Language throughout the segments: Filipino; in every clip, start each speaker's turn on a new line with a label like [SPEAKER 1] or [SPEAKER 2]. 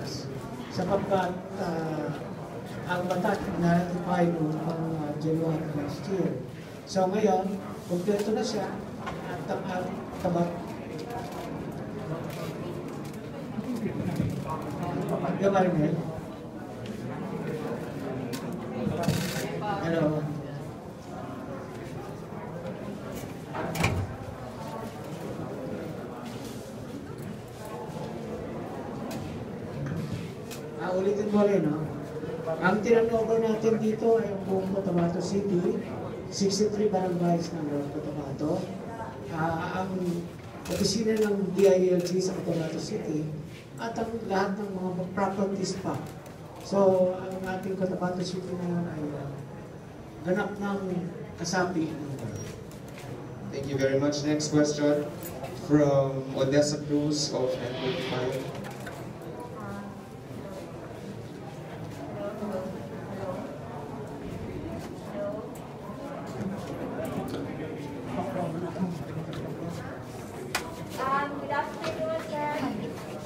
[SPEAKER 1] batas. Sapagkat ang batas na-ratify noong January last year. So ngayon, kumpleto na siya at ang Marinel. Hello. Ulitin mo rin, no? Ang tinanover natin dito ay ang buong Cotabato City, 63 barangays ng North Cotabato. Ang opisina ng DILG sa Cotabato City at ang lahat ng mga properties pa. So, ang ating Cotabato City ngayon ay ganap ng kasapi.
[SPEAKER 2] Thank you very much. Next question from Odessa Cruz of N25.
[SPEAKER 3] Good afternoon, sir.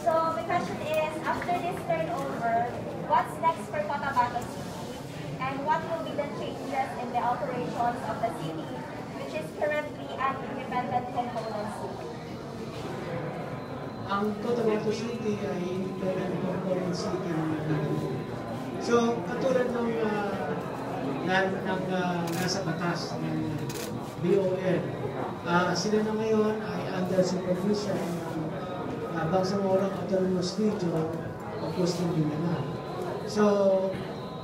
[SPEAKER 3] So my question is, after this turnover, what's next for Cotabato City? And what will be the changes in the operations of the city, which is currently an independent component city?
[SPEAKER 1] Ang Cotabato City ay independent component city. So, katulad ng nasa batas ng BON, sila na ngayon ay under supervision ng Bangsamoro Autonomous Region o Coastal Mindanao. So,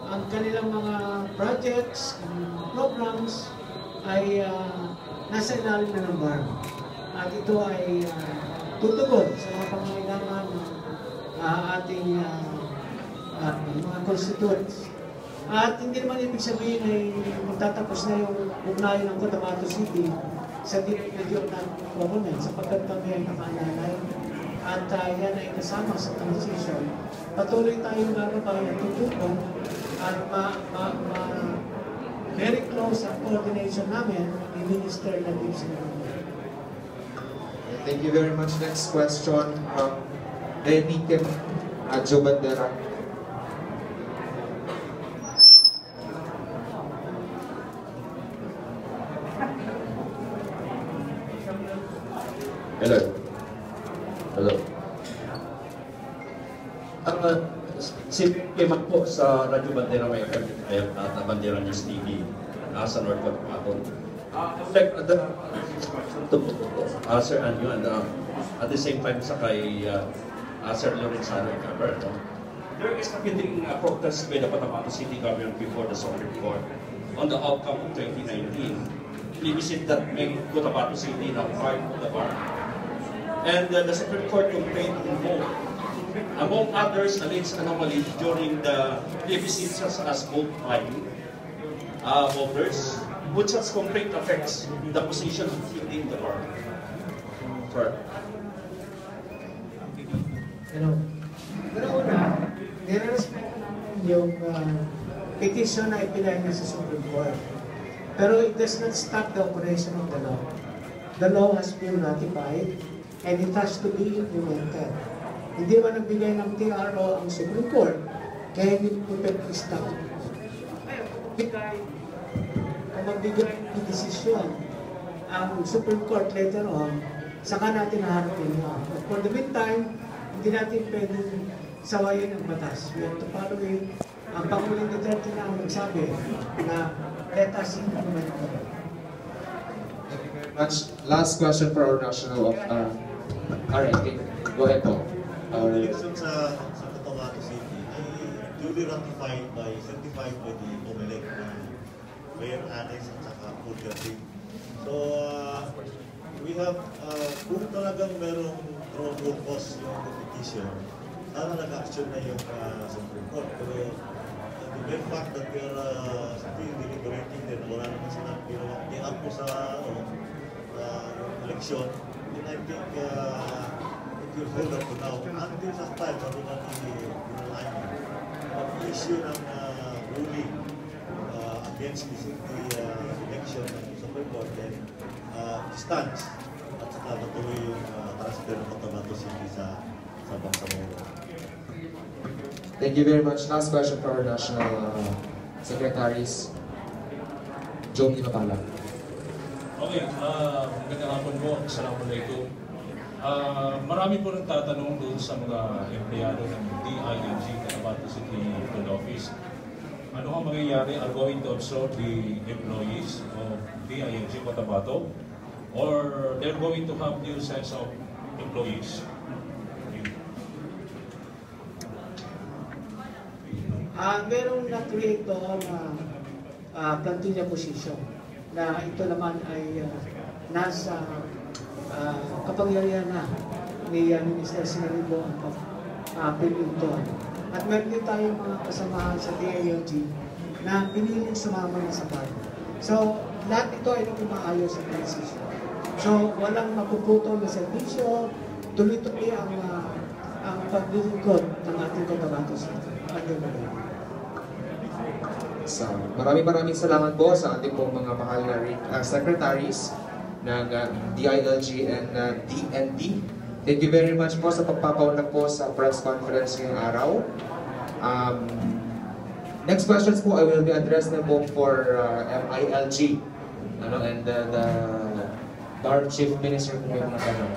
[SPEAKER 1] ang kanilang mga projects, programs ay nasa ilalim na ng BARM. At ito ay tutugon sa mga pangangailangan ng ating mga constituents. At hindi naman ibig sabihin ay magtatapos na yung ugnayan ng Cotabato City sa regional government sapagkat kami ay nakaalalay at yan ay kasama sa transition. Patuloy tayong gagabay at tutugon at very close ang coordination namin ni Minister Nadib Singh.
[SPEAKER 2] Thank you very much. Next question from Lenny Kim Adjo Bandera.
[SPEAKER 4] Hello. Hello. Si Kimak po sa Radyo Bandera may at Bandera News TV sa North Cotabato. Sir Anyo and at the same time sa kay Sir Lorenzano Cabrera. There is a pending protest by the Cotabato City government before the Supreme Court on the outcome of 2019. Plebiscite that made Cotabato City now part of the BARM. And the Supreme Court complained in both. Among others, alleged anomalies during the plebiscite such as vote buying voters, which has complete effects the position of within the BARM. Sorry.
[SPEAKER 1] Hello. Una, nire-respect namin yung petition na ipilay niya sa Supreme Court. Pero it does not stop the operation of the law. The law has been ratified and it has to be implemented. Hindi man nagbigay ng TRO ang Supreme Court, kaya hindi po stop. Kung magbigay ng desisyon ang Supreme Court later on, saka natin haharapin mo. But for the meantime, hindi natin pwedeng sawayin ang batas. We have to follow it. Ang Pangulong Duterte na ang nagsabi na let us implement it.
[SPEAKER 2] Thank you very much. Last question for our national RNK. Go ahead, Paul.
[SPEAKER 5] Election sa Cotabato City ay duly ratified by, certified by the COMELEC, Mayor Anes at saka Purgative. So, we have, kung talagang merong probable cause yung petition, sana nag-action na yung Supreme Court. Pero, the very fact that we are still deliberating din, wala naman silang pinawag po sa election, then I think it will hold up to now. Until such time, bago natin i-align, mag-issue ng ruling against the election ng Supreme Court, then stands at saka matuloy yung transfer ng Cotabato City sa Bangsamoro.
[SPEAKER 2] Thank you very much. Last question for our national secretaries. Joe Mapala.
[SPEAKER 6] Okay, magandang hapon po. Assalamualaikum. Marami po nagtatanong doon sa mga empleyado ng DILG Cotabato City Food Office. Ano ang mangyayari? Are going to absorb the employees of DILG Cotabato or they're going to have new sets of employees?
[SPEAKER 1] Merong na-create doon na plantilla position na ito naman ay nasa kapangyarihan na ni Minister Sinalibo ang pinili doon. At meron din tayong mga kasamahan sa DILG na piniling sumama na sa bar. So, lahat ito ay umaayos sa transition. So, walang mapuputol na servisyo, tuloy-tuloy ang paglilingkod ng ating Cotabato City.
[SPEAKER 2] So, maraming salamat po sa ating pong mga mahal na secretaries ng DILG and DND. Thank you very much po sa pagpapaunlak po sa press conference ngayong araw. Next questions po I will be addressed na po for MILG and the DAR Chief Minister kung may mga tanong.